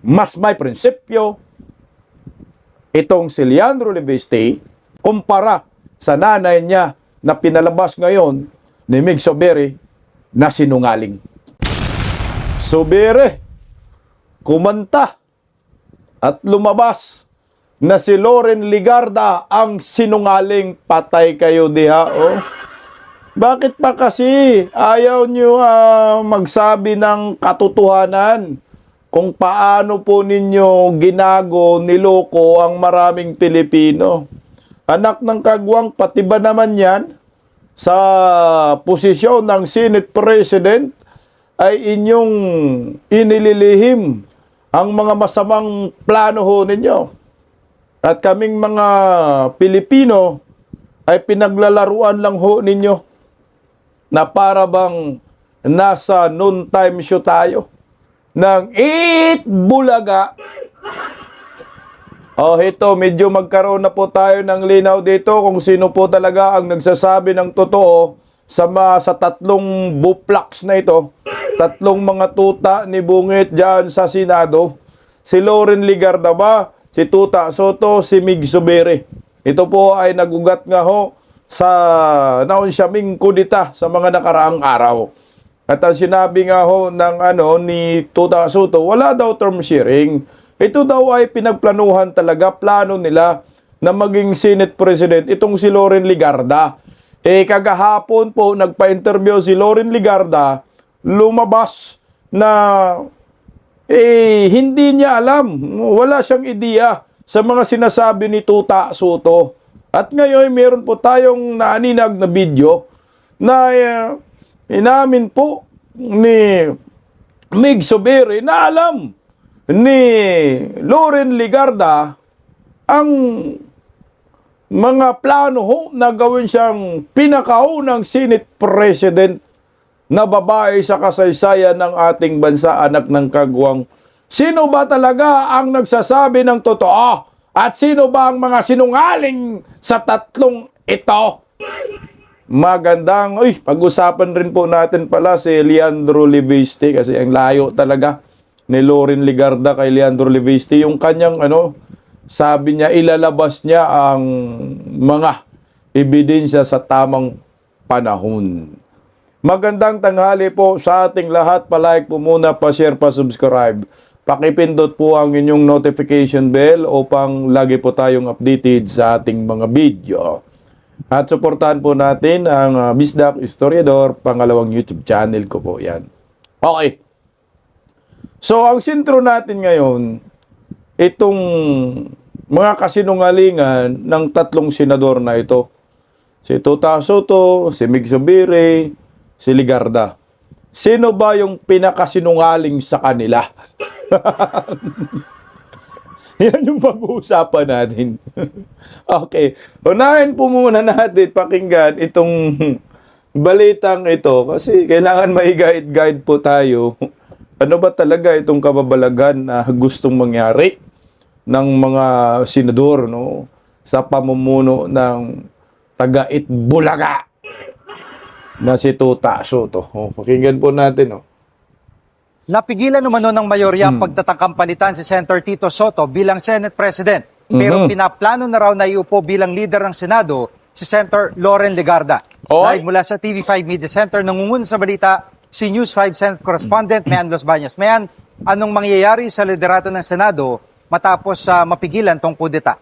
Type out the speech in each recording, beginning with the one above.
mas may prinsipyo itong si Leandro Leviste kumpara sa nanay niya na pinalabas ngayon ni Mig Zubiri na sinungaling. Zubiri, kumanta at lumabas na si Loren Legarda ang sinungaling. Patay kayo diha, oh. Bakit pa kasi ayaw nyo magsabi ng katotohanan kung paano po ninyo niloko ang maraming Pilipino? Anak ng kagwang, pati ba naman yan sa posisyon ng Senate President ay inyong inililihim ang mga masamang plano ho ninyo. At kaming mga Pilipino ay pinaglalaruan lang ho ninyo na para bang nasa noon time show tayo ng Eat Bulaga. Oh, ito, medyo magkaroon na po tayo ng linaw dito kung sino po talaga ang nagsasabi ng totoo sa tatlong buplaks na ito. Tatlong mga tuta ni Bungit dyan sa Senado. Si Loren Legarda ba? Si Tuta Soto, si Mig Zubiri. Ito po ay nagugat nga ho sa naunsyaming kudita sa mga nakaraang araw. At ang sinabi nga ho ng ni Tuta Soto, wala daw term sharing. Ito daw ay pinagplanuhan talaga, plano nila na maging Senate President itong si Loren Legarda. Kagahapon po nagpa-interview si Loren Legarda, lumabas na hindi niya alam, wala siyang ideya sa mga sinasabi ni Tuta Soto. At ngayon meron po tayong naaninag na video na inamin po ni Mig Zubiri na alam ni Loren Legarda ang mga plano ho na gawin siyang pinakaunang Senate President na babae sa kasaysayan ng ating bansa, anak ng kagwang. Sino ba talaga ang nagsasabi ng totoo? At sino ba ang mga sinungaling sa tatlong ito? Magandang, pag-usapan rin po natin pala si Leandro Leviste kasi ang layo talaga ni Loren Legarda kay Leandro Leviste. Yung kanyang sabi niya, ilalabas niya ang mga ebidensya sa tamang panahon. Magandang tanghali po sa ating lahat. Palike po muna, pa-share, pa-subscribe. Pakipindot po ang inyong notification bell upang lagi po tayong updated sa ating mga video. At suportahan po natin ang Bisdak Historiador, pangalawang YouTube channel ko po yan. Okay. So, ang sentro natin ngayon, itong mga kasinungalingan ng tatlong senador na ito. Si Tuta Soto, si Mig Zubiri, si Legarda. Sino ba yung pinakasinungaling sa kanila? Yan yung pag-uusapan natin. Okay. Unahin po muna natin pakinggan itong balitang ito kasi kailangan mai-guide po tayo. Ano ba talaga itong kababalagan na gustong mangyari ng mga senador sa pamumuno ng taga-Eat Bulaga na si Tuta Soto. Pakinggan po natin. Napigilan naman ng mayorya pagtatangkang palitan si Senator Tito Soto bilang Senate President. Pero pinaplano na raw na iupo bilang leader ng Senado si Senator Loren Legarda. Live mula sa TV5 Media Center, nangunguna sa balita si News 5 Senate Correspondent Mayan Los Baños. Mayan, anong mangyayari sa liderato ng Senado matapos mapigilan tong kudeta?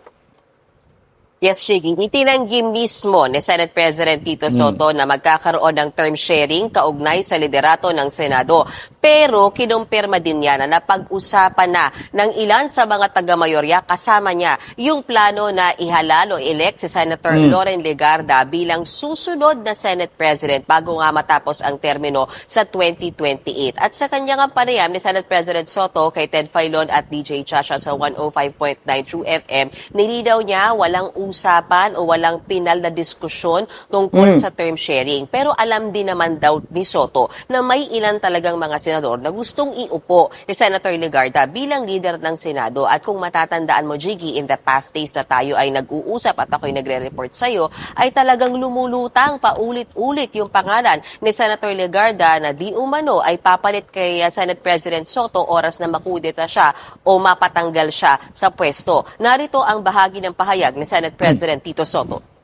Yes, Shiggy. Itinanggi mismo ni Senate President Tito Soto na magkakaroon ng term sharing kaugnay sa liderato ng Senado. Pero kinumpirma din niya na napag-usapan na ng ilan sa mga taga-mayorya kasama niya yung plano na ihalal o elect si Senator Loren Legarda bilang susunod na Senate President bago nga matapos ang termino sa 2028. At sa kanyang panayam ni Senate President Soto kay Ted Filon at DJ Chacha sa 105.9 True FM, nilinaw niya walang usapan o walang pinal na diskusyon tungkol sa term sharing. Pero alam din naman daw ni Soto na may ilan talagang mga senador na gustong iupo ni Senator Legarda bilang leader ng Senado. At kung matatandaan mo, Jiggy, in the past days na tayo ay nag-uusap at ako'y nagre-report sa'yo, ay talagang lumulutang paulit-ulit yung pangalan ni Senator Legarda na di umano ay papalit kay Senate President Soto oras na makudeta siya o mapatanggal siya sa pwesto. Narito ang bahagi ng pahayag ni Senate President Tito Soto.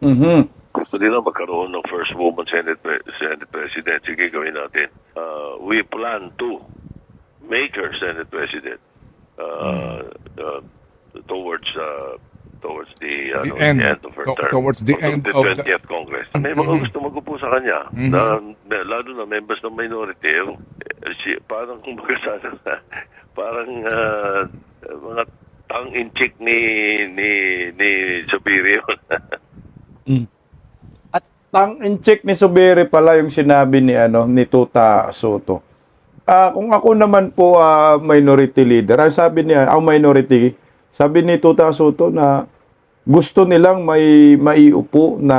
Gusto nila magkaroon ng first woman Senate President. Sige, gawin natin. We plan to make her Senate President towards the end. end of her term. Towards the end the of the 20th Congress. May mga gusto mag-upo sa kanya, lalo na members ng minority. Parang kumbaga sana, parang mga tang-in-cheek ni Subiri. Tang-in-check ni Subiri pala yung sinabi ni Tuta Soto. Kung ako naman po minority leader, sabi ni Tuta Soto na gusto nilang may maiupo na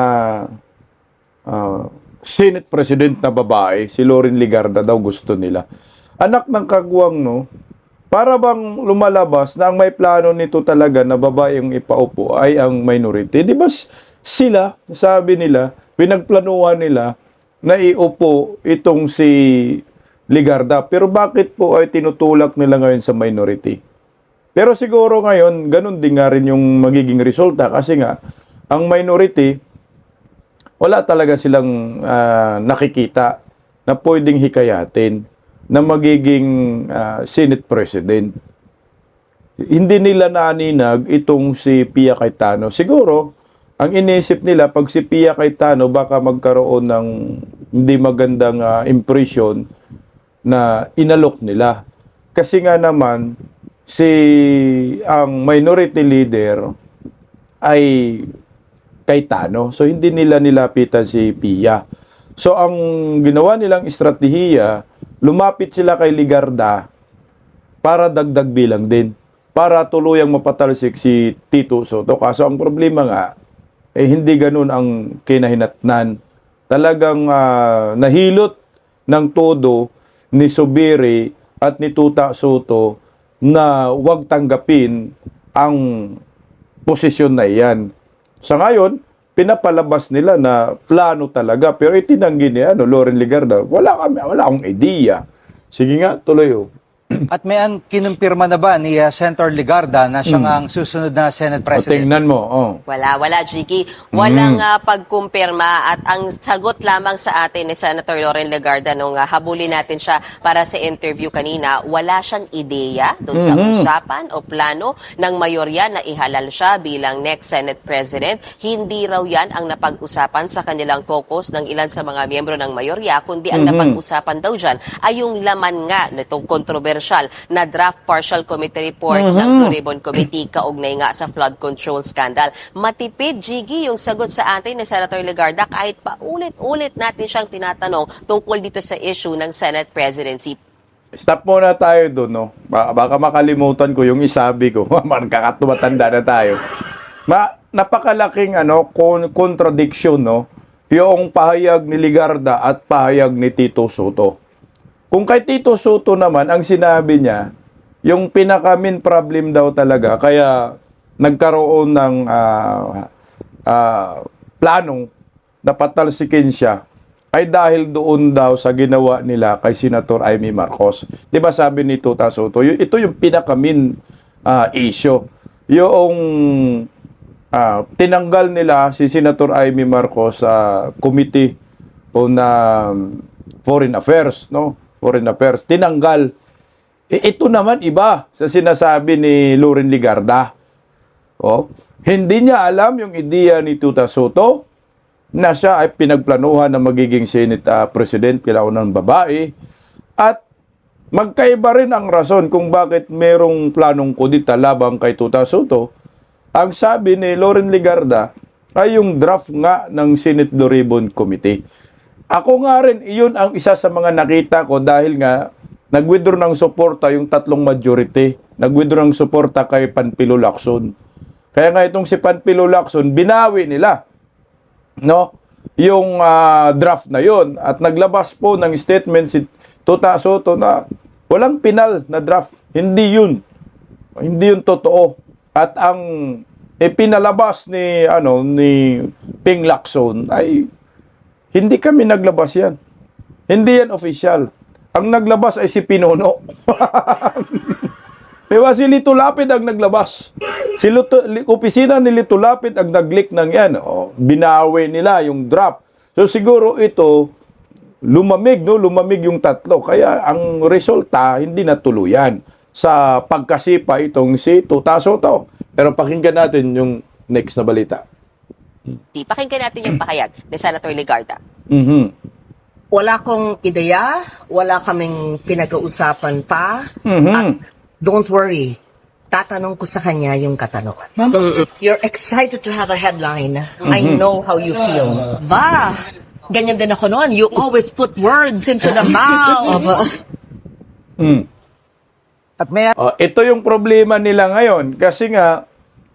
Senate President na babae, si Loren Legarda daw gusto nila. Anak ng kagwang, no? Para bang lumalabas na ang may plano nito talaga na babae yung ipaupo ay ang minority. Di ba sila, sabi nila, pinagplanuhan nila na iupo itong si Legarda. Pero bakit po ay tinutulak nila ngayon sa minority? Pero siguro ngayon, ganun din nga rin yung magiging resulta kasi nga, ang minority, wala talaga silang nakikita na pwedeng hikayatin na magiging Senate President. Hindi nila naninag itong si Pia Cayetano. Siguro, ang inisip nila, pag si Pia Cayetano, baka magkaroon ng hindi magandang impression na inalok nila. Kasi nga naman, ang minority leader ay Cayetano. So, hindi nila nilapitan si Pia. So, ang ginawa nilang estratehiya, lumapit sila kay Legarda para dagdag bilang din. Para tuluyang mapatalsik si Tito Soto. Kaso ang problema nga, hindi ganun ang kinahinatnan. Talagang nahilot ng todo ni Subiri at ni Tuta Soto na huwag tanggapin ang posisyon na iyan. Sa ngayon, pinapalabas nila na plano talaga. Pero itinanggi ni Loren Legarda, wala akong ideya. Sige nga, tuloy. At may kinumpirma na ba ni Senator Legarda na siya ang susunod na Senate President? Tingnan mo. Wala, Jiggy. Walang pagkumpirma at ang sagot lamang sa atin ni Senator Loren Legarda nung habulin natin siya para sa interview kanina, wala siyang ideya doon sa usapan o plano ng mayorya na ihalal siya bilang next Senate President. Hindi raw yan ang napag-usapan sa kanilang caucus ng ilan sa mga miyembro ng mayorya, kundi ang napag-usapan daw dyan ay yung laman nga nitong kontrobersyal na draft partial committee report ng Blue Ribbon Committee kaugnay nga sa flood control scandal. Matipid, Jiggy, yung sagot sa atin ni Senator Legarda kahit paulit-ulit natin siyang tinatanong tungkol dito sa issue ng Senate presidency. Stop muna tayo doon, no? Baka makalimutan ko yung isabi ko. Magkakatumatanda na tayo. Napakalaking contradiction, no? Yung pahayag ni Legarda at pahayag ni Tito Soto. Kung kay Tito Soto naman, ang sinabi niya, yung pinaka-main problem daw talaga, kaya nagkaroon ng planong na patalsikin siya, ay dahil doon daw sa ginawa nila kay Senator Amy Marcos. Diba sabi ni Tuta Soto, ito yung pinaka-main issue. Yung tinanggal nila si Senator Amy Marcos sa Committee on Foreign Affairs, no? Foreign Affairs, tinanggal. Ito naman iba sa sinasabi ni Loren Legarda. Hindi niya alam yung ideya ni Tuta Soto na siya ay pinagplanuhan na magiging Senate President kailangan ng babae. At magkaiba rin ang rason kung bakit merong planong kudita labang kay Tuta Soto. Ang sabi ni Loren Legarda ay yung draft nga ng Senate Blue Ribbon Committee. Ako nga rin, iyon ang isa sa mga nakita ko dahil nga nag-withdraw ng suporta yung tatlong majority. Nag-withdraw ng suporta kay Panfilo Lacson. Kaya nga itong si Panfilo Lacson, binawi nila, no? Yung draft na yon, at naglabas po ng statement si Tuta Soto na walang pinal na draft. Hindi yun totoo. At ang ipinalabas ni Ping Lacson ay hindi kami naglabas yan. Hindi yan official. Ang naglabas ay si Pinono. Diba? Si Lito Lapid ang naglabas. Opisina ni Lito Lapid ang nag-leak ng yan. Binawi nila yung draft. So siguro ito, lumamig yung tatlo. Kaya ang resulta, hindi natuluyan sa pagkasipa itong si Tuta Soto. Pero pakinggan natin yung next na balita. Pakinggan natin yung pahayag ni Senator Legarda. Wala kong ideya, wala kaming pinag-uusapan pa. At don't worry, tatanong ko sa kanya yung katanungan. You're excited to have a headline. I know how you feel. Ganyan din ako noon. You always put words into the mouth. At may Ito yung problema nila ngayon kasi nga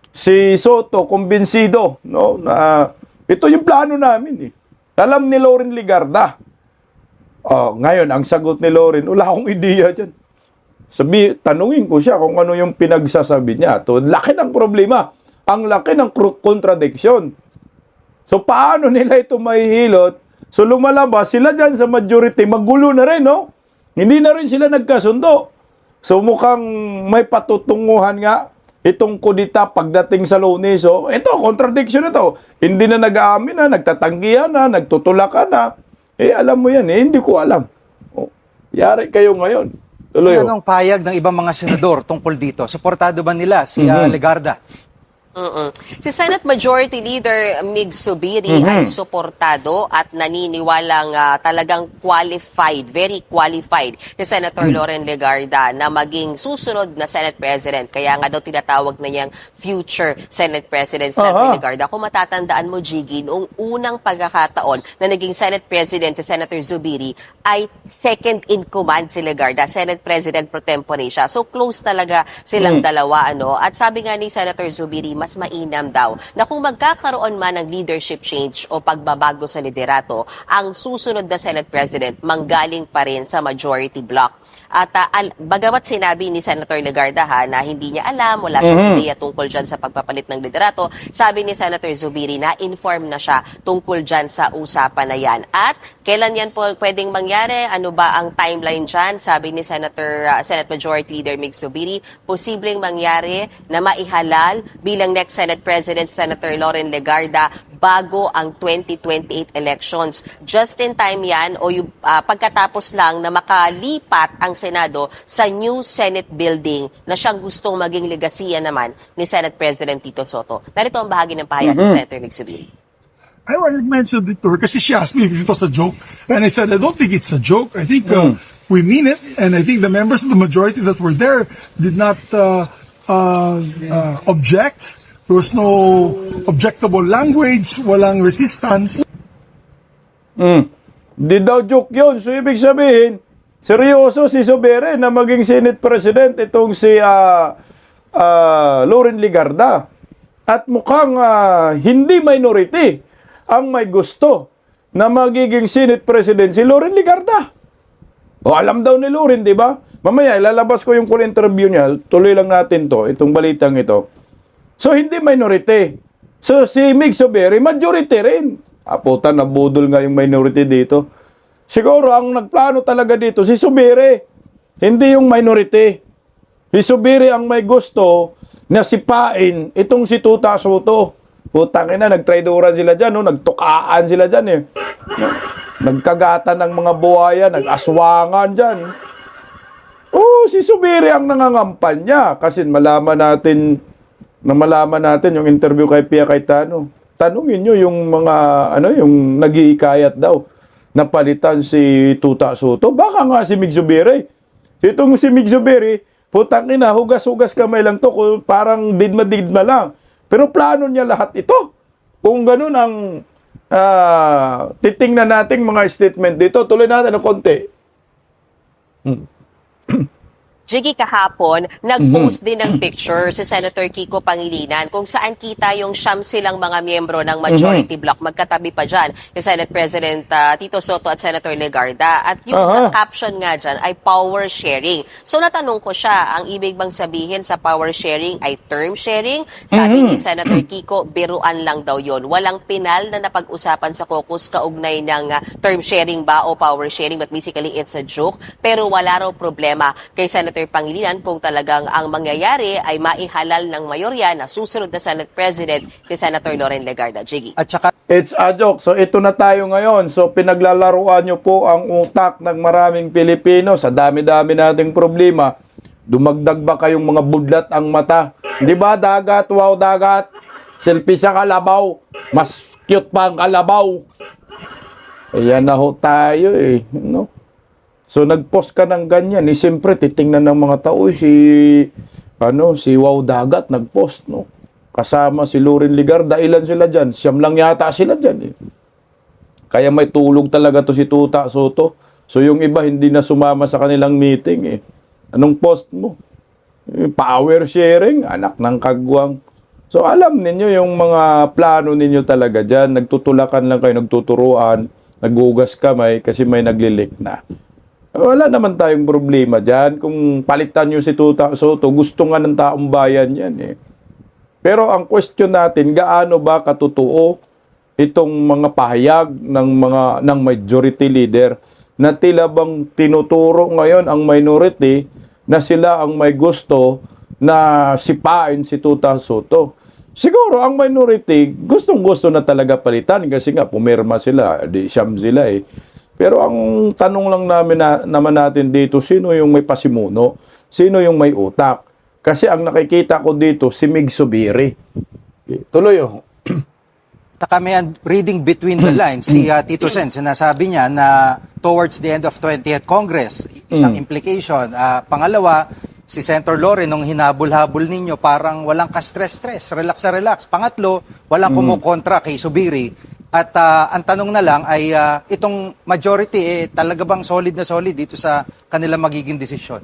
si Soto kumbinsido, no, na ito yung plano namin eh. Alam ni Loren Legarda. Ngayon ang sagot ni Loren, wala akong ideya diyan. Tanungin ko siya kung ano yung pinagsasabi niya. Laki ng problema. Ang laki ng contradiction. So paano nila ito mahihilot? So lumalabas sila dyan sa majority, magulo na rin, no? Hindi na rin sila nagkasundo. So mukhang may patutunguhan nga itong kudita pagdating sa Lunes. So ito, contradiction na to. Hindi na nag-aamin na, nagtatanggihan na, nagtutulakan na. Alam mo yan, hindi ko alam. Yari kayo ngayon. Tuloy. anong payag ng ibang mga senador tungkol dito? Suportado ba nila si Legarda? Si Senate Majority Leader Mig Zubiri ay suportado at naniniwalang talagang qualified, very qualified si Senator Loren Legarda na maging susunod na Senate President. Kaya nga daw tinatawag na niyang future Senate President Senator Legarda. Kung matatandaan mo, Jiggy, noong unang pagkakataon na naging Senate President si Senator Zubiri ay second in command si Legarda, Senate President pro tempore siya. So close talaga silang dalawa, ano? At sabi nga ni Senator Zubiri, mas mainam daw na kung magkakaroon man ng leadership change o pagbabago sa liderato, ang susunod na Senate President manggaling pa rin sa majority bloc. At bagamat sinabi ni Senator Legarda na hindi niya alam, wala siyang ideya tungkol dyan sa pagpapalit ng liderato, sabi ni Senator Zubiri na inform na siya tungkol dyan sa usapan na yan. At kailan yan po pwedeng mangyari? Ano ba ang timeline dyan? Sabi ni Senate Majority Leader Mig Zubiri, posibleng mangyari na maihalal bilang next Senate President Senator Loren Legarda bago ang 2028 elections. Just in time yan o yung pagkatapos lang na makalipat ang Senado sa new Senate building na siyang gustong maging legasiya naman ni Senate President Tito Soto. Narito ang bahagi ng pahayag ni Senator Mig Zubiri. I already mentioned it to her kasi she asked me if it was a joke. And I said, I don't think it's a joke. I think we mean it. And I think the members of the majority that were there did not object. There was no objectable language, walang resistance. Di daw joke yun. So ibig sabihin, seryoso si Zubiri na maging Senate President itong si Loren Legarda. At mukhang hindi minority ang may gusto na magiging Senate President si Loren Legarda. Alam daw ni Loren, di ba? Mamaya, ilalabas ko yung full interview niya. Tuloy lang natin to, itong balitang ito. So, hindi minority. So, si Mig Zubiri, majority rin. Puta, nabudol nga yung minority dito. Siguro, ang nagplano talaga dito, si Zubiri. Hindi yung minority. Si Zubiri ang may gusto na sipain itong si Tuta Soto. Putang ina, nagtraidoran sila dyan, no? Nagtukaan sila dyan, eh. Nagkagatan ng mga buhaya, nag-aswangan dyan. Si Zubiri ang nangangampan niya. Kasi malaman natin yung interview kay Pia Cayetano. Tanungin nyo yung mga, yung nag-iikayat daw na palitan si Tuta Soto. Baka nga si Mig Zubiri. Itong si Mig Zubiri, putang ina, hugas-hugas kamay lang to, parang didma-didma lang. Pero plano niya lahat ito. Kung ganun ang titingnan nating mga statement dito, tuloy natin ng konti. Jiggy, kahapon, nag-post din ng picture si Senator Kiko Pangilinan kung saan kita yung siyam silang mga miyembro ng majority bloc. Magkatabi pa dyan yung Senate President Tito Soto at Senator Legarda. At yung caption nga dyan ay power sharing. So natanong ko siya, ang ibig bang sabihin sa power sharing ay term sharing? Sabi ni Senator Kiko, biruan lang daw yon. Walang pinal na napag-usapan sa caucus kaugnay ng term sharing ba o power sharing, but basically it's a joke. Pero wala raw problema kay Senator Pangilinan kung talagang ang mangyayari ay maihalal ng mayorya na susunod na Senate President si Senator Loren Legarda. Jiggy. At saka It's a joke. So ito na tayo ngayon. So pinaglalaruan nyo po ang utak ng maraming Pilipino sa dami-dami nating problema. Dumagdag ba kayong mga budlat ang mata? Di ba dagat? Wow, dagat. Selfie sa kalabaw. Mas cute pa ang kalabaw. Ayan na ho tayo eh. No? So nag-post ka ng ganyan. Eh, siyempre titingnan ng mga tao si Wow Dagat nag-post. No? Kasama si Loren Legarda. Ilan sila dyan? Siyam lang yata sila dyan eh. Kaya may tulog talaga to si Tuta Soto. So yung iba hindi na sumama sa kanilang meeting eh. Anong post mo? Power sharing, anak ng kagwang. So alam ninyo yung mga plano ninyo talaga dyan. Nagtutulakan lang kayo, nagtuturuan, nagugas kamay kasi may naglilik na. Wala naman tayong problema dyan. Kung palitan nyo si Tuta Soto, gusto nga ng taong bayan yan eh. Pero ang question natin, gaano ba katotoo itong mga pahayag ng majority leader na tila bang tinuturo ngayon ang minority na sila ang may gusto na sipain si Tuta Soto. Siguro ang minority gustong-gusto na talaga palitan kasi nga pumirma sila, di siyam sila eh. Pero ang tanong lang naman natin dito, sino yung may pasimuno? Sino yung may utak? Kasi ang nakikita ko dito, si Mig Zubiri. Tuloy oh. kami reading between the lines, si Tito Sen, sinasabi niya na towards the end of 20th Congress, isang implication. Pangalawa, si Senator Loren, nung hinabol-habol ninyo, parang walang ka-stress-stress, relax na relax. Pangatlo, walang kumukontra kay Zubiri. At ang tanong na lang ay itong majority, talaga bang solid na solid dito sa kanilang magiging desisyon?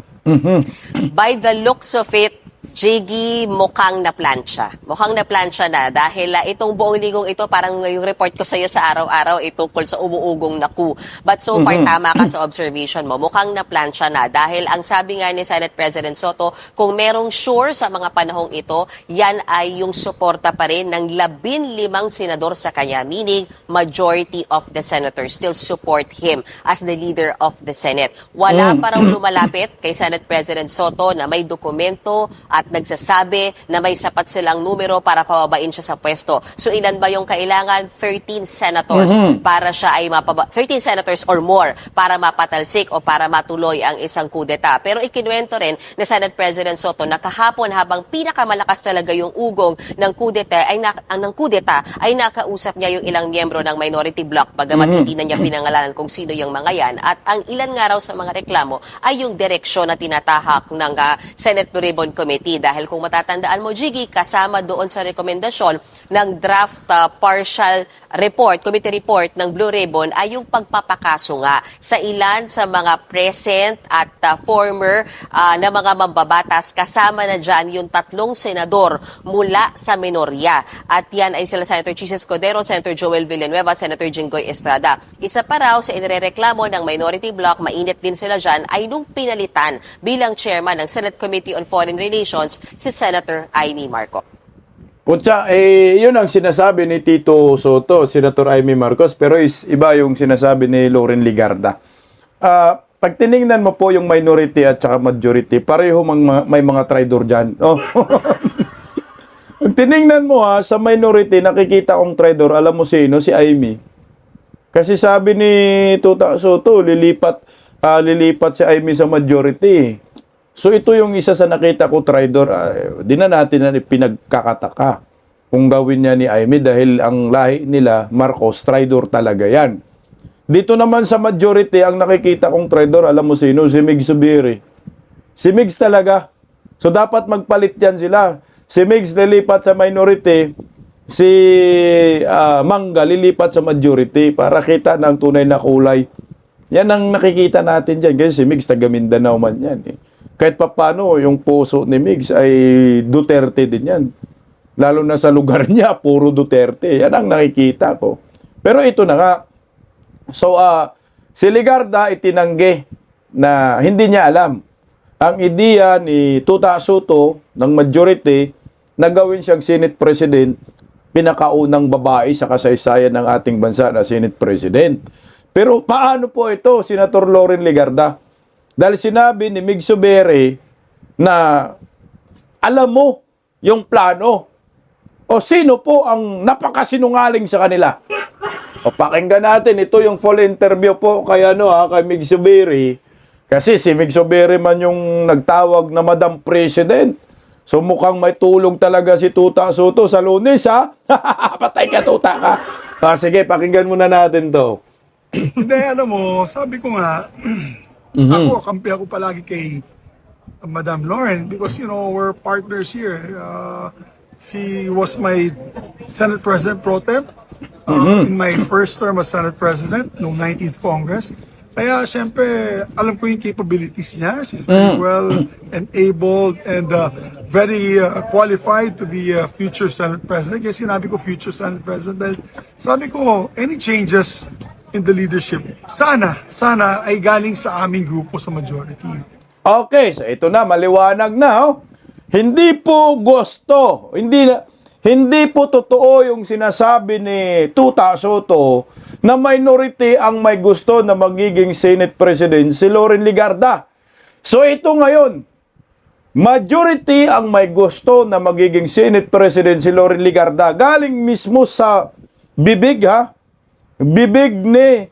By the looks of it, Jiggy, mukhang naplansya. Mukhang naplansya na dahil itong buong ligong ito, parang yung report ko sa iyo sa araw-araw, tungkol sa umuugong naku. But so far, tama ka sa observation mo. Mukhang naplansya na dahil ang sabi nga ni Senate President Soto, kung merong sure sa mga panahong ito, yan ay yung suporta pa rin ng 15 senador sa kanya. Meaning, majority of the senators still support him as the leader of the Senate. Wala pa raw lumalapit kay Senate President Soto na may dokumento at nagsasabi na may sapat silang numero para pababain siya sa pwesto. So ilan ba yung kailangan? 13 senators para siya ay 13 senators or more para mapatalsik o para matuloy ang isang kudeta. Pero ikinuwento rin ni Senate President Soto na kahapon habang pinakamalakas talaga yung ugong ng kudeta ay nakausap niya yung ilang miyembro ng minority bloc bagamat hindi na niya pinangalanan kung sino yung mga yan. At ang ilan nga raw sa mga reklamo ay yung direksyon na tinatahak ng Senate Blue Ribbon Committee. Dahil kung matatandaan mo, Jiggy, kasama doon sa rekomendasyon ng draft partial report, committee report ng Blue Ribbon ay yung pagpapakaso nga sa ilan sa mga present at former na mga mambabatas. Kasama na dyan yung 3 senador mula sa minorya. At yan ay sila Senator Chis Escudero, Senator Joel Villanueva, Senator Jinggoy Estrada. Isa pa raw sa inirereklamo ng minority bloc, mainit din sila dyan, ay nung pinalitan bilang chairman ng Senate Committee on Foreign Relations si Senator Amy Marcos. Putya, yun ang sinasabi ni Tito Soto, Senator Amy Marcos, pero iba yung sinasabi ni Loren Legarda. Pag tinignan mo po yung minority at saka majority, pareho may mga traidor dyan. Oh. Pag tinignan mo sa minority, nakikita kong traidor, alam mo sino? Si Amy. Kasi sabi ni Tuta Soto, lilipat si Amy sa majority. So ito yung isa sa nakita ko traidor. Di na natin na pinagkakataka kung gawin niya ni Amy dahil ang lahi nila, Marcos, traidor talaga yan. Dito naman sa majority, ang nakikita kong traidor, alam mo sino? Si Mig Zubiri. Si Migs talaga. So dapat magpalit yan sila. Si Migs lilipat sa minority, si Mangga lilipat sa majority para kita ng tunay na kulay. Yan ang nakikita natin dyan. Kasi si Migs taga Mindanao man yan eh. kahit papano yung puso ni Migs ay Duterte din yan. Lalo na sa lugar niya, puro Duterte. Yan ang nakikita ko. Pero ito na nga. So, si Legarda itinanggi na hindi niya alam ang ideya ni Tuta Soto ng majority na gawin siyang Senate President, pinakaunang babae sa kasaysayan ng ating bansa na Senate President. Pero paano po ito, Senator Loren Legarda? Dahil sinabi ni Mig Zubiri na alam mo yung plano o sino po ang napakasinungaling sa kanila. O pakinggan natin, ito yung full interview po kay kay Mig Zubiri. Kasi si Mig Zubiri man yung nagtawag na Madam President. So mukhang may tulong talaga si Tuta Soto sa Lunes, ha? Patay ka, Tuta ka. Sige, pakinggan muna natin to. Hindi, alam mo, sabi ko nga, ako, kampi ako palagi kay Madam Lauren because, you know, we're partners here. She was my Senate President pro tem in my first term as Senate President noong 19th Congress. Kaya, siyempre, alam ko yung capabilities niya. She's very well enabled and very qualified to be a future Senate President. Kaya sinabi ko future Senate President dahil sabi ko, any changes in the leadership, sana ay galing sa aming grupo sa majority. Okay, so ito na, maliwanag na. Hindi po gusto, hindi po totoo yung sinasabi ni Tuta Soto na minority ang may gusto na magiging Senate President si Loren Legarda. So ito ngayon, majority ang may gusto na magiging Senate President si Loren Legarda. Galing mismo sa bibig, bibig ni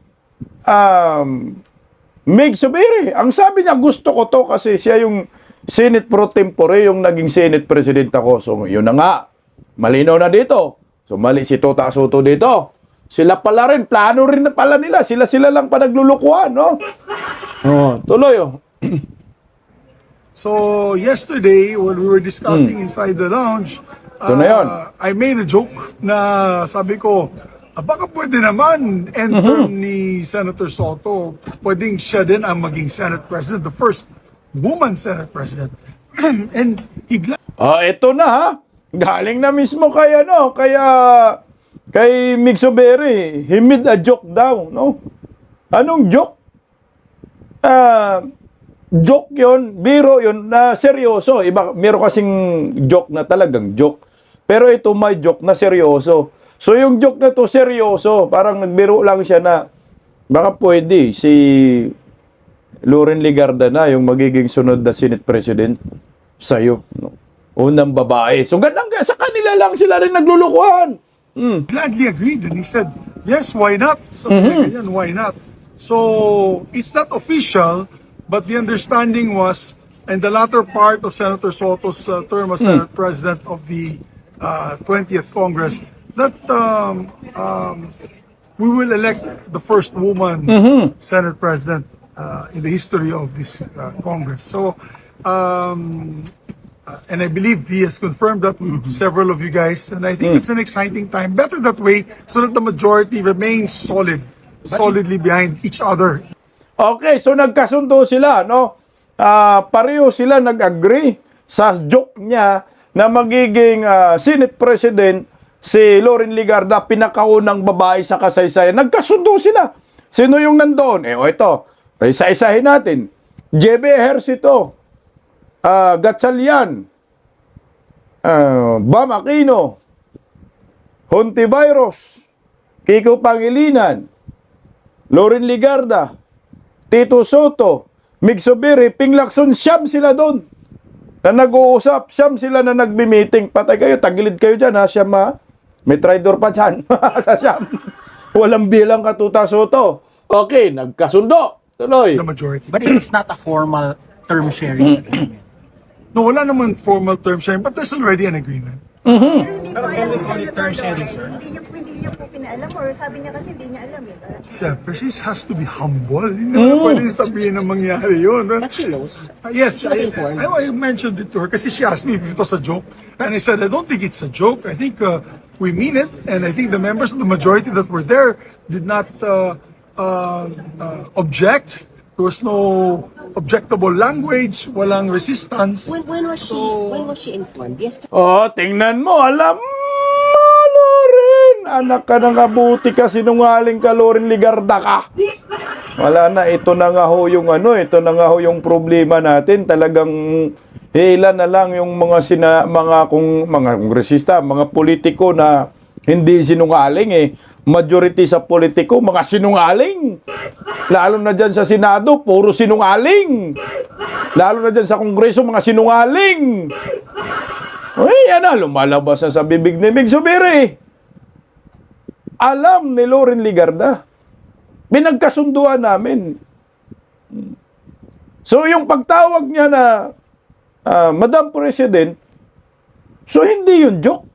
Mig Zubiri. Ang sabi niya, gusto ko to kasi siya yung Senate pro tempore, yung naging Senate President ako. So yun na nga, malinaw na dito. So mali si Tuta Soto dito. Sila pala rin, plano rin na pala nila. Sila lang pa naglulukuhan, no? Tuloy, So, yesterday, when we were discussing inside the lounge, Ito na yun. I made a joke na sabi ko, baka pwede naman enter ni Senator Soto, pwedeng siya din ang maging Senate President, the first woman Senate President. And he ito na, ha? Galing na mismo kay kay Mig Zubiri. He made a joke daw, no? Anong joke? Joke yon, biro yon na seryoso. Iba, meron kasing joke na talagang joke. Pero ito may joke na seryoso. So yung joke na to seryoso, parang nagbiro lang siya na baka pwede si Loren Legarda na yung magiging sunod na Senate President sa'yo. No? Unang babae. So ganang sa kanila lang sila rin naglulukuhan. gladly agreed and he said, yes, why not? So, ganyan, why not? So, it's not official, but the understanding was, in the latter part of Senator Soto's term as Senate President of the 20th Congress, that we will elect the first woman Senate President in the history of this Congress. So, and I believe he has confirmed that with several of you guys, and I think it's an exciting time. Better that way, so that the majority remains solidly behind each other. Okay, so nagkasundo sila, no? Pareho sila nag-agree sa joke niya na magiging Senate President si Loren Legarda, pinakaunang babae sa kasaysayan. Nagkasundo sila. Sino yung nandoon? Ito. Isa-isahin natin. J.B. Ejercito, Gatchalian, Bam Aquino, Hontiveros, Kiko Pangilinan, Loren Legarda, Tito Soto, Mig Zubiri, Ping Lacson, siyam sila doon na nag-uusap, siyam sila na nagbi-meeting. Patay kayo, tagilid kayo dyan, ha, siyam, ha? May traitor pa dyan. Sa siyam. Walang bilang ka, Tuta Soto. Okay, nagkasundo. Tuloy. The majority. But it is not a formal term sharing agreement. No, wala naman formal term sharing, but there's already an agreement. Pero can we call it term sharing, sir? Hindi niya po pinaalam or sabi niya kasi hindi niya alam eh. Siyempre, she has to be humble. Hindi naman pwede sabihin na mangyari yun. But she knows. Yes, She was informed. I mentioned it to her kasi she asked me if it was a joke. And I said, I don't think it's a joke. I think we mean it. And I think the members of the majority that were there did not object There was no objectable language, walang resistance. When was she informed? Yesterday. Oh, tingnan mo, alam mo, Loren. Anak ka ng abuti ka, sinungaling ka, Loren Ligarda ka. Wala na, ito na nga ho yung ito na nga ho yung problema natin. Talagang hila na lang yung mga kongresista, mga politiko na hindi sinungaling eh. Majority sa politiko, mga sinungaling. Lalo na dyan sa Senado, puro sinungaling. Lalo na dyan sa Kongreso, mga sinungaling. Ay, yan na, lumalabas na sa bibig ni Mig Zubiri. Alam ni Loren Ligarda. Pinagkasunduan namin. So, yung pagtawag niya na Madam President, so hindi yun joke.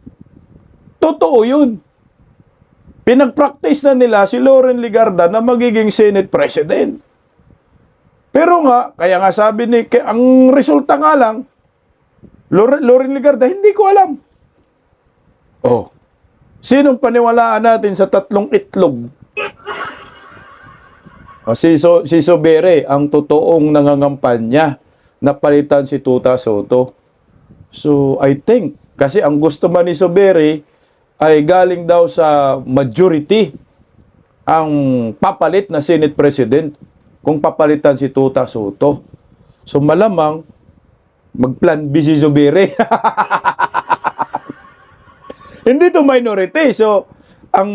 Totoo yun. Pinag-practice na nila si Loren Ligarda na magiging Senate President. Pero nga, kaya nga sabi ang resulta nga lang, Loren Ligarda, hindi ko alam. Oh, sinong paniwalaan natin sa tatlong itlog? O, si Zubiri, ang totoong nangangampanya na palitan si Tuta Soto. So, I think, kasi ang gusto man ni Zubiri ay galing daw sa majority ang papalit na Senate President kung papalitan si Tuta Soto. So, malamang mag-plan B si Zubiri. Hindi to minority. So, ang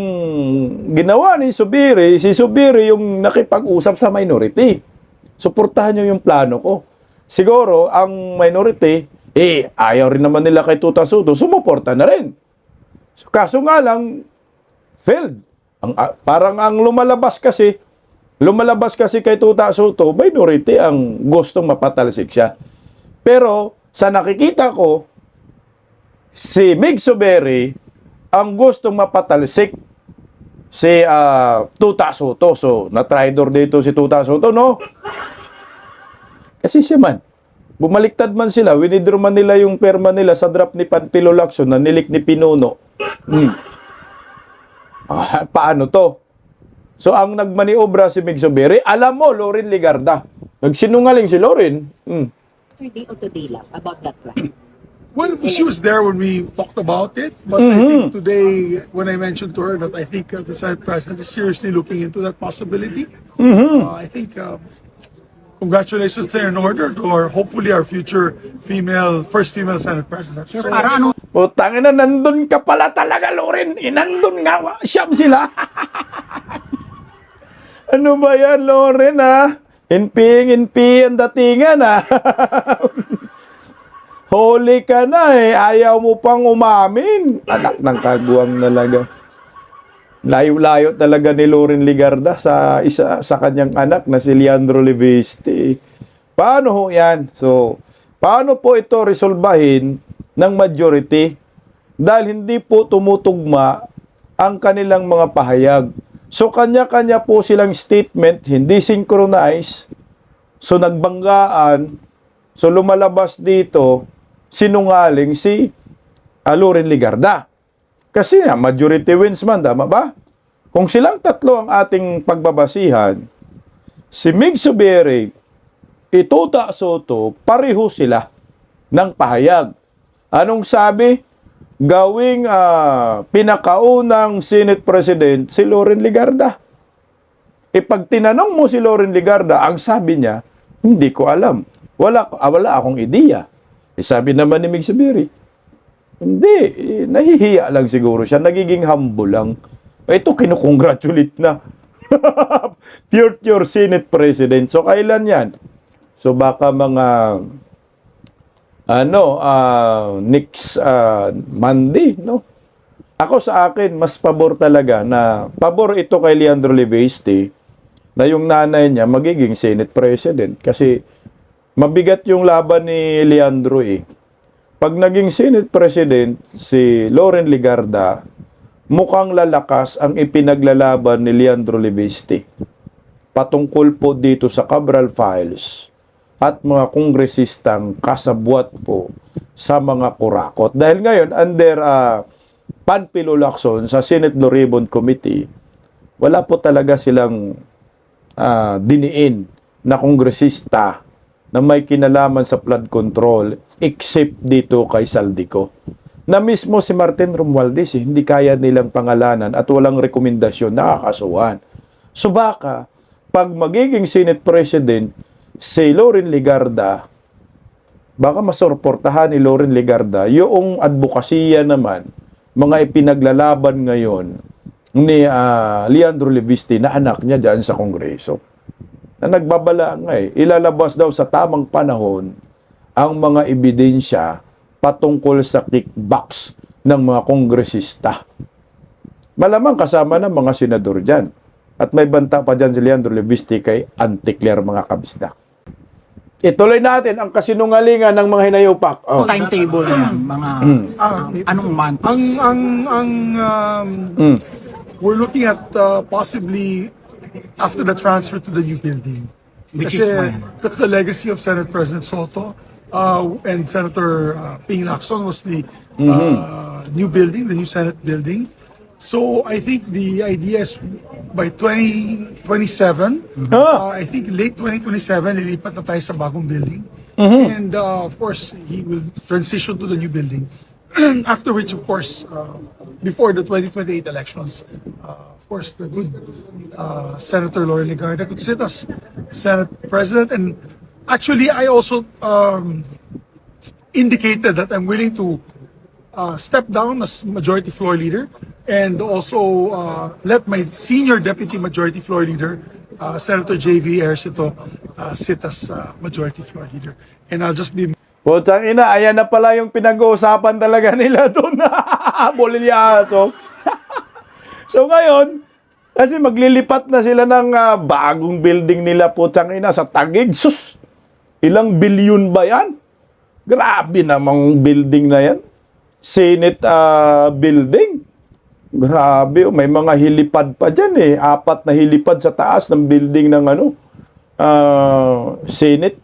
ginawa ni Zubiri, si Zubiri yung nakipag-usap sa minority. Suportahan nyo yung plano ko. Siguro, ang minority, ayaw rin naman nila kay Tuta Soto, sumuporta na rin. So, kaso nga lang, failed. Parang ang lumalabas kasi kay Tuta Soto, minority ang gustong mapatalsik siya. Pero, sa nakikita ko, si Mig Zubiri ang gustong mapatalsik si Tuta Soto. So, na-traidor dito si Tuta Soto, no? Kasi siya man, bumaliktad man sila, winidraw man nila yung perma nila sa draft ni Panfilo Lacson na nilik ni Pinuno. Paano to? So, ang nagmaniobra si Mig Zubiri, alam mo, Loren Ligarda. Nagsinungaling si Loren. Yesterday or today lang about that plan. Well, she was there when we talked about it, but I think today, when I mentioned to her that I think the Senate President is seriously looking into that possibility, I think congratulations there in order to hopefully our future first female Senate President. So, Para ano, Putang ina, nandun ka pala talaga, Loren. Nandun nga, siyam sila. Ano ba yan, Loren, ha? Inpi ang datingan, ha? Holy ka na, ayaw mo pang umamin. Anak ng kaguwang talaga. Layo-layo talaga ni Loren Ligarda sa kanyang anak na si Leandro Leviste. Paano ho yan? So, paano po ito resolbahin ng majority? Dahil hindi po tumutugma ang kanilang mga pahayag. So, kanya-kanya po silang statement, hindi synchronize. So, nagbanggaan. So, lumalabas dito, sinungaling si Loren Ligarda. Kasi majority wins man, tama ba? Kung silang tatlo ang ating pagbabasihan, si Mig Zubiri, Tuta Soto, pareho sila ng pahayag. Anong sabi? Gawing pinakaunang Senate President si Loren Ligarda. Pag tinanong mo si Loren Ligarda, ang sabi niya, hindi ko alam. Wala akong ideya. Sabi naman ni Mig Zubiri, hindi, nahihiya lang siguro siya, nagiging humble lang. Ito, kinukongratulate na. Future Senate President. So, kailan yan? So, baka mga, next Monday, no? Ako sa akin, mas pabor talaga na, pabor ito kay Leandro Leviste, na yung nanay niya magiging Senate President. Kasi, mabigat yung laban ni Leandro Pag naging Senate President, si Loren Ligarda, mukhang lalakas ang ipinaglalaban ni Leandro Leviste. Patungkol po dito sa Cabral Files at mga kongresistang kasabwat po sa mga kurakot. Dahil ngayon, under Panfilo Lacson sa Senate Blue Ribbon Committee, wala po talaga silang diniin na kongresista na may kinalaman sa flood control except dito kay Saldico. Na mismo si Martin Romualdez, hindi kaya nilang pangalanan at walang rekomendasyon, nakakasuhan. So baka, pag magiging Senate President, si Loren Legarda, baka masorportahan ni Loren Legarda yung advokasya naman, mga ipinaglalaban ngayon ni Leandro Levisti na anak niya dyan sa Kongreso. Na nagbabala nga ilalabas daw sa tamang panahon ang mga ebidensya patungkol sa kickbacks ng mga kongresista. Malamang kasama ng mga senador dyan. At may banta pa dyan si Leandro Levisti kay Anticler, mga kabisda. Ituloy natin ang kasinungalingan ng mga hinayupak. Oh. Timetable na yan, mga anong months? We're looking at possibly after the transfer to the new building. Which Kasi is when? that's the legacy of Senate President Soto and Senator Ping Lacson was the new building, the new Senate building. So I think the idea is by 2027, I think late 2027, lilipat na tayo sa bagong building. And of course, he will transition to the new building. After which, of course, before the 2028 elections, of course, the good Senator Loren Legarda could sit as Senate President. And actually, I also indicated that I'm willing to step down as Majority Floor Leader and also let my senior Deputy Majority Floor Leader, Senator J.V. Ercito, sit as Majority Floor Leader. And I'll just be... Putang ina, ayan na pala yung pinag-uusapan talaga nila doon. Bolilyaso. So ngayon, kasi maglilipat na sila ng bagong building nila, putang ina, sa Taguig. Sus, ilang bilyon ba yan? Grabe namang building na yan. Senate building. Grabe, may mga hilipad pa dyan eh. 4 na hilipad sa taas ng building ng Senate.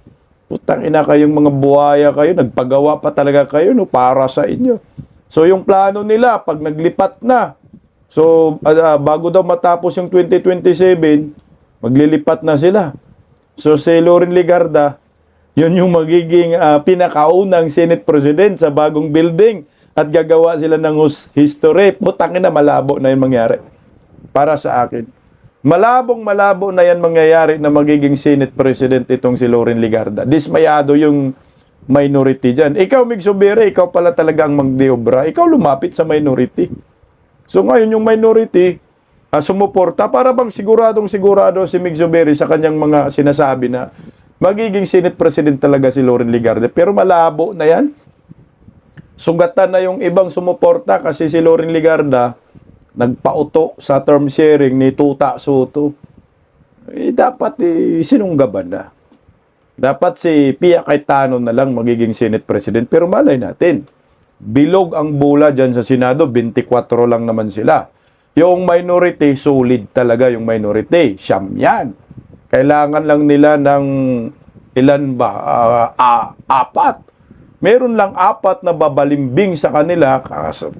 Putang ina, kayong mga buhaya kayo, nagpagawa pa talaga kayo para sa inyo. So yung plano nila, pag naglipat na, so bago daw matapos yung 2027, maglilipat na sila. So si Loren Legarda, yun yung magiging pinakaunang Senate President sa bagong building at gagawa sila ng history. Putang ina, malabo na yung mangyari. Para sa akin. Malabong-malabo na yan mangyayari na magiging Senate President itong si Loren Legarda. Dismayado yung minority dyan. Ikaw, Mig Zubiri, ikaw pala talaga ang magdiobra. Ikaw lumapit sa minority. So ngayon yung minority sumuporta para bang siguradong-sigurado si Mig Zubiri sa kanyang mga sinasabi na magiging Senate President talaga si Loren Legarda. Pero malabo na yan. Sugatan na yung ibang sumuporta kasi si Loren Legarda nagpauto sa term sharing ni Tuta Soto. Dapat sinunggaban na. Dapat si Pia Cayetano na lang magiging Senate President. Pero malay natin, bilog ang bola dyan sa Senado, 24 lang naman sila. Yung minority, solid talaga yung minority. Siyam yan. Kailangan lang nila ng ilan ba? 4. Meron lang 4 na babalimbing sa kanila.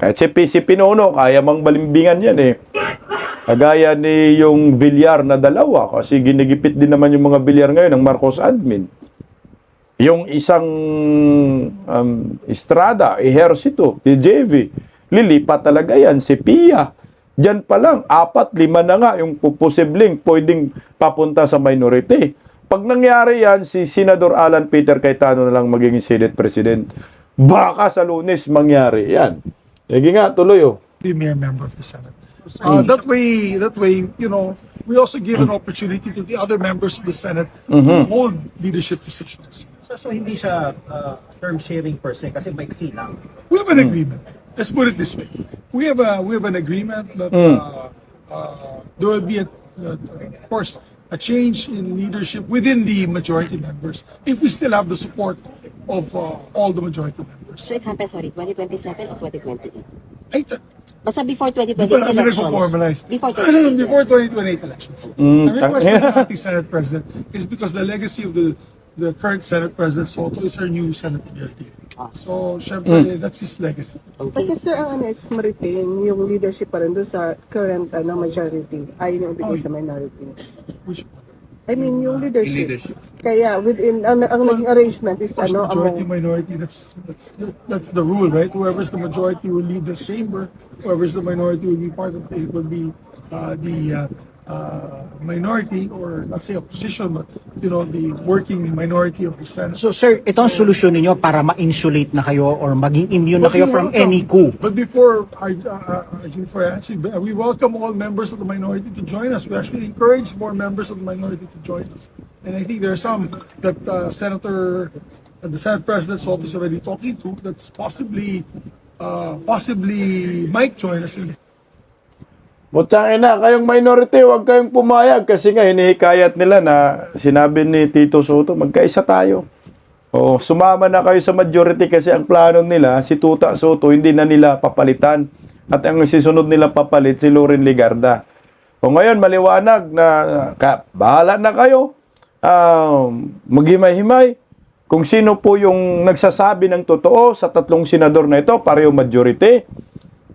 Kahit si Pinono, kaya mang balimbingan yan eh. Kagaya ni yung Villar na 2. Kasi ginigipit din naman yung mga Villar ngayon ng Marcos admin. Yung isang Estrada, Ejercito, si JV, lilipat talaga yan. Si Pia, dyan pa lang, 4, 5 na nga yung posibleng pwedeng papunta sa minority. Pag nangyari yan, si Senador Alan Peter Cayetano na lang magiging Senate President. Baka sa Lunes mangyari yan. Sige nga, tuloy Be mere member of the Senate. That way, we also give an opportunity to the other members of the Senate to hold leadership positions. So hindi siya term sharing per se kasi maiksi lang. We have an agreement. Let's put it this way: we have an agreement that there will be, of course, a change in leadership within the majority members if we still have the support of all the majority members. So it happens, 2027 or 2028? Basta before Di 2028 pa namin elections. nagpo-formalize. Before 2028. Before 2028 elections. Ang request ng ating Senate President is because the legacy of the current Senate President Soto is our new Senate Majority. So, syempre, that's his legacy. Kasi sir, ang is ma-retain yung leadership pa rin doon sa current majority. Ayaw yung ibigay sa minority. Which one? I mean, yung leadership. Kaya within, ang naging arrangement is Majority among... minority, that's the rule, right? Whoever's the majority will lead this chamber. Whoever's the minority will be part of it. Will be the minority, or let's say opposition, but the working minority of the Senate. So sir, ito ang solusyon ninyo para ma-insulate na kayo or maging immune na kayo from any coup. But before I answer, we welcome all members of the minority to join us. We actually encourage more members of the minority to join us. And I think there are some that the Senate President's office already talking to, that's possibly might join us in the Butsangin na, kayong minority, huwag kayong pumayag kasi nga hinihikayat nila na sinabi ni Tito Soto, magkaisa tayo. O, sumama na kayo sa majority kasi ang plano nila, si Tuta Soto, hindi na nila papalitan. At ang sisunod nila papalit, si Loren Legarda. O ngayon, maliwanag na bahala na kayo. Maghimay-himay. Kung sino po yung nagsasabi ng totoo sa tatlong senador na ito, pareho majority.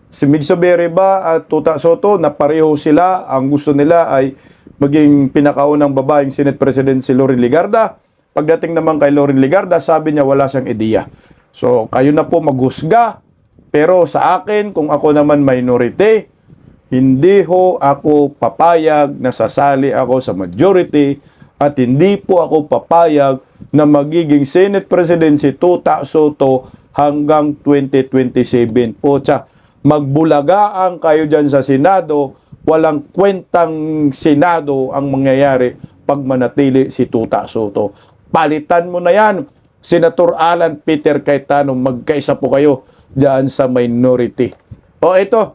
Si Mig Zubiri ba at Tuta Soto na pareho sila, ang gusto nila ay maging pinakaunang babaeng Senate President si Loren Legarda. Pagdating naman kay Loren Legarda, sabi niya wala siyang ideya. So kayo na po maghusga, pero sa akin, kung ako naman minority, hindi ho ako papayag na sasali ako sa majority at hindi po ako papayag na magiging Senate President si Tuta Soto hanggang 2027. Pocha, magbulagaan kayo dyan sa Senado, walang kwentang Senado ang mangyayari pag manatili si Tuta Soto. Palitan mo na yan, Senator Alan Peter Cayetano, magkaisa po kayo dyan sa minority. O ito,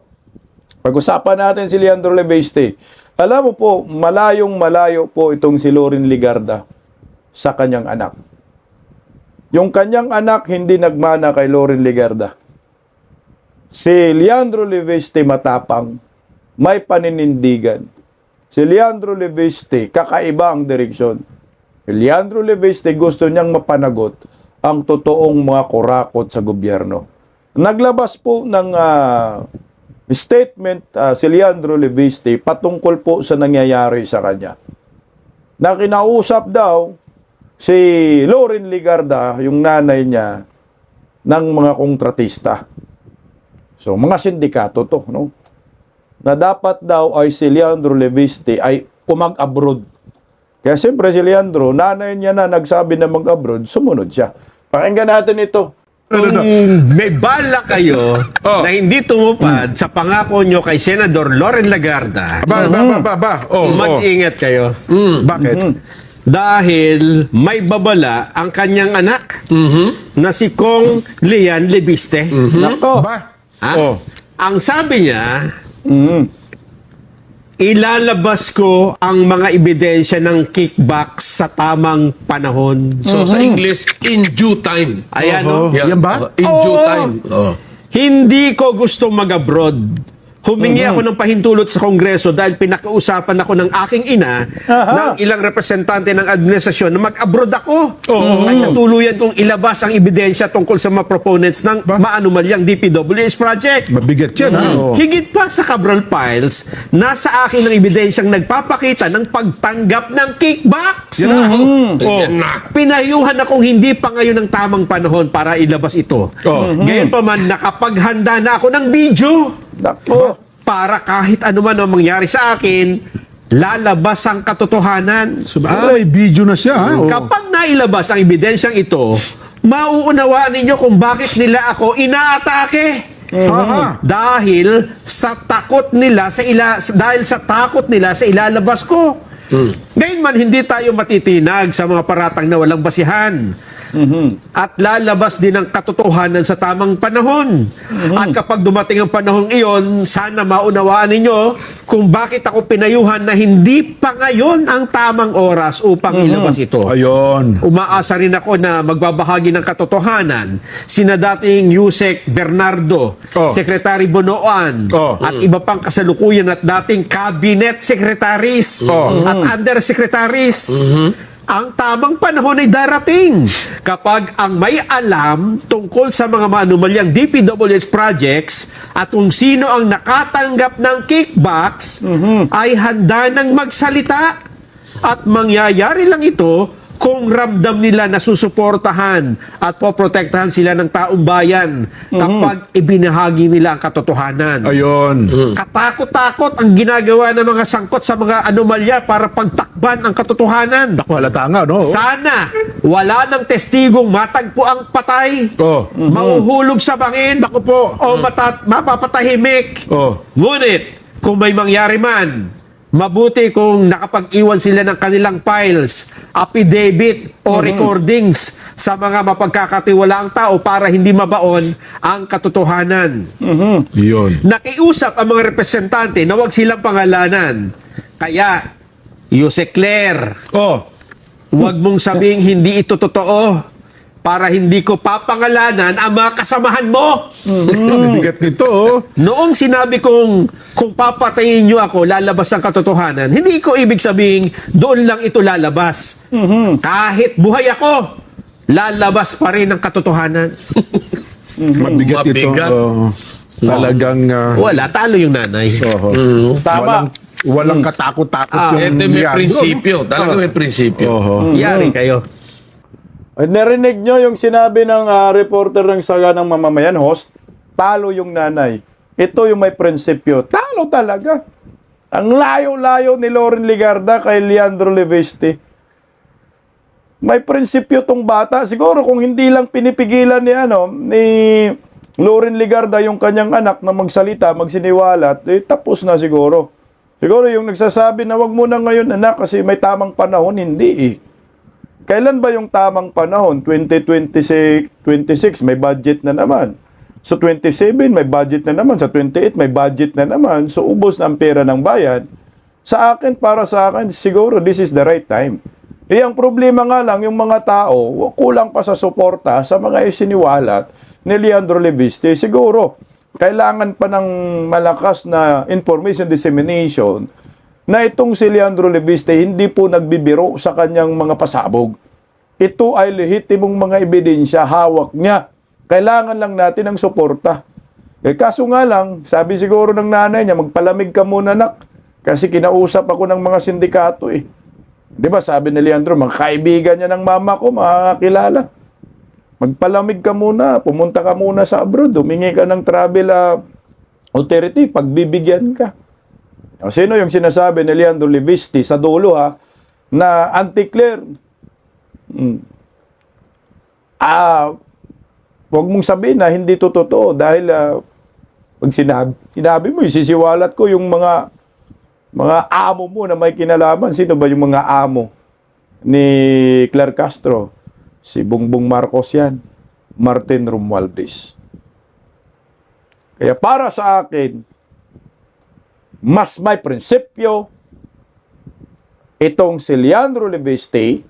pag-usapan natin si Leandro Leveste. Alam mo po, malayong-malayo po itong si Loren Legarda sa kanyang anak. Yung kanyang anak hindi nagmana kay Loren Legarda. Si Leandro Leveste matapang, may paninindigan. Si Leandro Leveste, kakaiba ang direksyon. Si Leandro Leveste gusto niyang mapanagot ang totoong mga kurakot sa gobyerno. Naglabas po ng statement si Leandro Leveste patungkol po sa nangyayari sa kanya. Na kinausap daw si Loren Legarda, yung nanay niya, ng mga kontratista. So, mga sindikato to, no? Na dapat daw ay si Leandro Leveste ay umag-abroad. Kaya siyempre si Leandro, nanay niya na nagsabi na mag-abroad, sumunod siya. Pakinggan natin ito. Kung may bala kayo na hindi tumupad sa pangako nyo kay Senador Loren Legarda, mag-ingat kayo. Bakit? Dahil may babala ang kanyang anak na si Kong Lian Leviste. Nako. Ha? Ang sabi niya, ilalabas ko ang mga ebidensya ng kickbacks sa tamang panahon. So sa English, in due time. Ayan, no? Yan ba? In due time. Hindi ko gusto mag-abroad. Humingi ako ng pahintulot sa Kongreso dahil pinakausapan ako ng aking ina ng ilang representante ng administrasyon na mag-abroad ako. Kaya tuluyan kong ilabas ang ebidensya tungkol sa mga proponents ng maanumalyang DPWH project. Mabigat yan, ha? Higit pa sa Cabral Files, nasa akin ang ebidensyang nagpapakita ng pagtanggap ng kickbacks. Pinayuhan akong hindi pa ngayon ang tamang panahon para ilabas ito. Gayon pa man, nakapaghanda na ako ng video. Nako. Para kahit ano man ang mangyari sa akin, lalabas ang katotohanan. May video na siya, ha? Kapag nailabas ang ebidensyang ito, mauunawaan ninyo kung bakit nila ako inaatake. Dahil sa takot nila sa ilalabas ko. Ngayon man, hindi tayo matitinag sa mga paratang na walang basihan. At lalabas din ang katotohanan sa tamang panahon. At kapag dumating ang panahon iyon, sana maunawaan ninyo kung bakit ako pinayuhan na hindi pa ngayon ang tamang oras upang ilabas ito. Ayun. Umaasa rin ako na magbabahagi ng katotohanan sina dating Yusek Bernardo, Secretary Bonoan, at iba pang kasalukuyan at dating cabinet secretaries at undersecretaries. Ang tamang panahon ay darating kapag ang may alam tungkol sa mga maanumalyang DPWH projects at kung sino ang nakatanggap ng kickbacks ay handa ng magsalita At mangyayari lang ito kung ramdam nila na susuportahan at poprotektahan sila ng taong bayan kapag ibinahagi nila ang katotohanan. Ayun. Katakot-takot ang ginagawa ng mga sangkot sa mga anomalya para pagtakban ang katotohanan. Naku, halata nga, no? Sana wala ng testigong matagpo ang patay, Oh. mahuhulog sa bangin, Naku po. o mapapatahimik. Oh. Ngunit, kung may mangyari man, mabuti kung nakapag-iwan sila ng kanilang files, affidavit o recordings sa mga mapagkakatiwalaang tao para hindi mabaon ang katotohanan. Yun. Nakiusap ang mga representante na huwag silang pangalanan. Kaya, Yuse Claire, Oh. huwag mong sabing hindi ito totoo para hindi ko papangalanan ang mga kasamahan mo. Bigat nito, oh. Noong sinabi kong kung papatayin niyo ako, lalabas ang katotohanan, hindi ko ibig sabing doon lang ito lalabas. Kahit buhay ako, lalabas pa rin ang katotohanan. Mabigat ito. Mabigat. Oh. Talagang... Wala, talo yung nanay. Tama. Walang katakot-takot yung Ito may yan. prinsipyo. Talaga may prinsipyo. Yari kayo. Ay, narinig nyo yung sinabi ng reporter ng Saganang Mamamayan, host, talo yung nanay. Ito yung may prinsipyo. Talo talaga. Ang layo-layo ni Loren Legarda kay Leandro Leveste. May prinsipyo tong bata. Siguro kung hindi lang pinipigilan ni Loren Legarda yung kanyang anak na magsalita, magsiniwalat, tapos na siguro. Siguro yung nagsasabi na wag mo na ngayon anak kasi may tamang panahon, hindi eh. Kailan ba yung tamang panahon? 2026, 26 may budget na naman. So 27 may budget na naman. Sa 28 may budget na naman. So ubos na ang pera ng bayan. Sa akin, para sa akin, siguro this is the right time. Ang problema nga lang, yung mga tao, kulang pa sa suporta sa mga isiniwalat ni Leandro Leviste. Siguro, kailangan pa ng malakas na information dissemination na itong si Leandro Leviste hindi po nagbibiro sa kanyang mga pasabog. Ito ay lehitimong mga ebidensya, hawak niya. Kailangan lang natin ng suporta. Kaso nga lang, sabi siguro ng nanay niya, magpalamig ka muna nak, kasi kinausap ako ng mga sindikato eh. Di ba sabi ni Leandro, mga kaibigan niya ng mama ko, makakakilala. Magpalamig ka muna, pumunta ka muna sa abroad, humingi ka ng travel authority, pagbibigyan ka. O, sino yung sinasabi ni Leandro Leviste sa dulo na anti-Claire? Huwag mong sabihin na hindi to totoo dahil pag sinabi mo, isisiwalat ko yung mga amo mo na may kinalaman. Sino ba yung mga amo ni Claire Castro? Si Bongbong Marcos yan. Martin Romualdez. Kaya para sa akin, mas may prinsipyo itong si Leandro Leviste,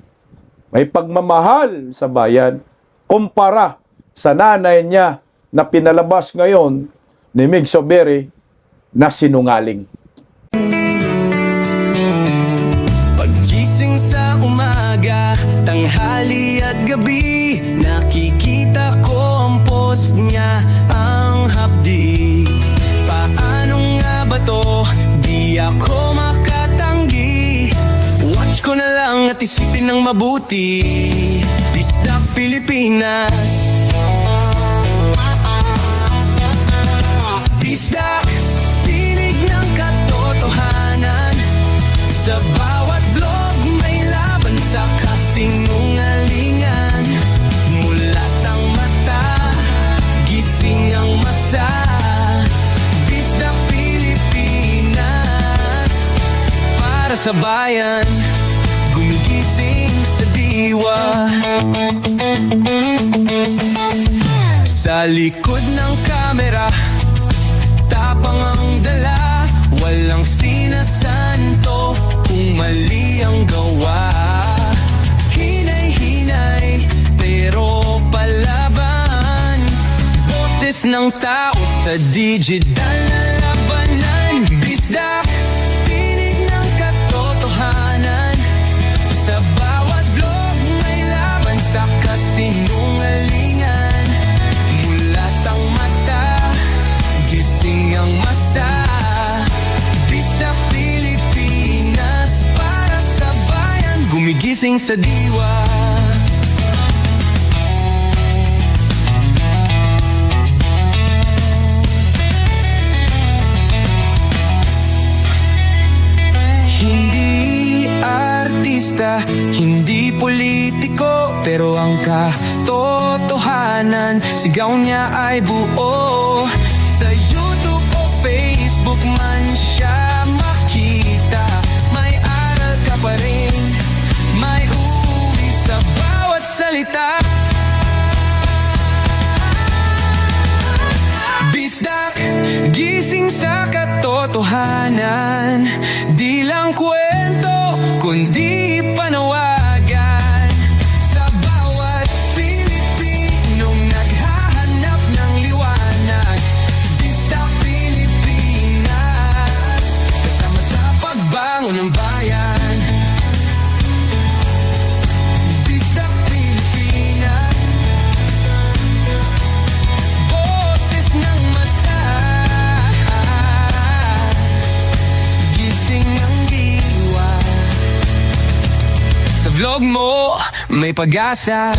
may pagmamahal sa bayan, kumpara sa nanay niya na pinalabas ngayon ni Mig Sobere na sinungaling. Paggising sa umaga, tanghali at gabi, nakikita ko ang post niya, ang hapdi. Paano nga ba to? Di ako makatanggi. Watch ko na lang at isipin ng mabuti. Bisdak Pilipinas. Bisdak, tinig ng katotohanan. Sa bawat vlog may laban sa kasinungalingan. Mulat ang mata, gising ang masa. Bisdak Pilipinas, para sa bayan, gumigising sa diwa. Sa likod ng kamera, tapang ang dala, walang sinasanto kung mali ang gawa. Hinay-hinay, pero palaban. Boses ng tao sa digital na labanan. Bisdak, tinig ng katotohanan. Sa bawat vlog may laban sa kasinungalingan. Mulat ang mata, gising ang masa. Bisdak Pilipinas, para sa bayan. gising sa diwa. Hindi artista, hindi politiko, pero ang katotohanan, sigaw niya ay buo. Sa YouTube o Facebook man siya makita, may aral ka pa rin, may uwi sa bawat salita. Bisdak, gising sa katotohanan, di lang kwento, kundi panawagan sa bawat Pilipinong naghahanap ng liwanag. Bisdak Pilipinas, kasama sa pagbangon ng bayan. Bisdak Pilipinas, boses ng masa, gising ang diwa. Sa vlog mo, may pag-asa.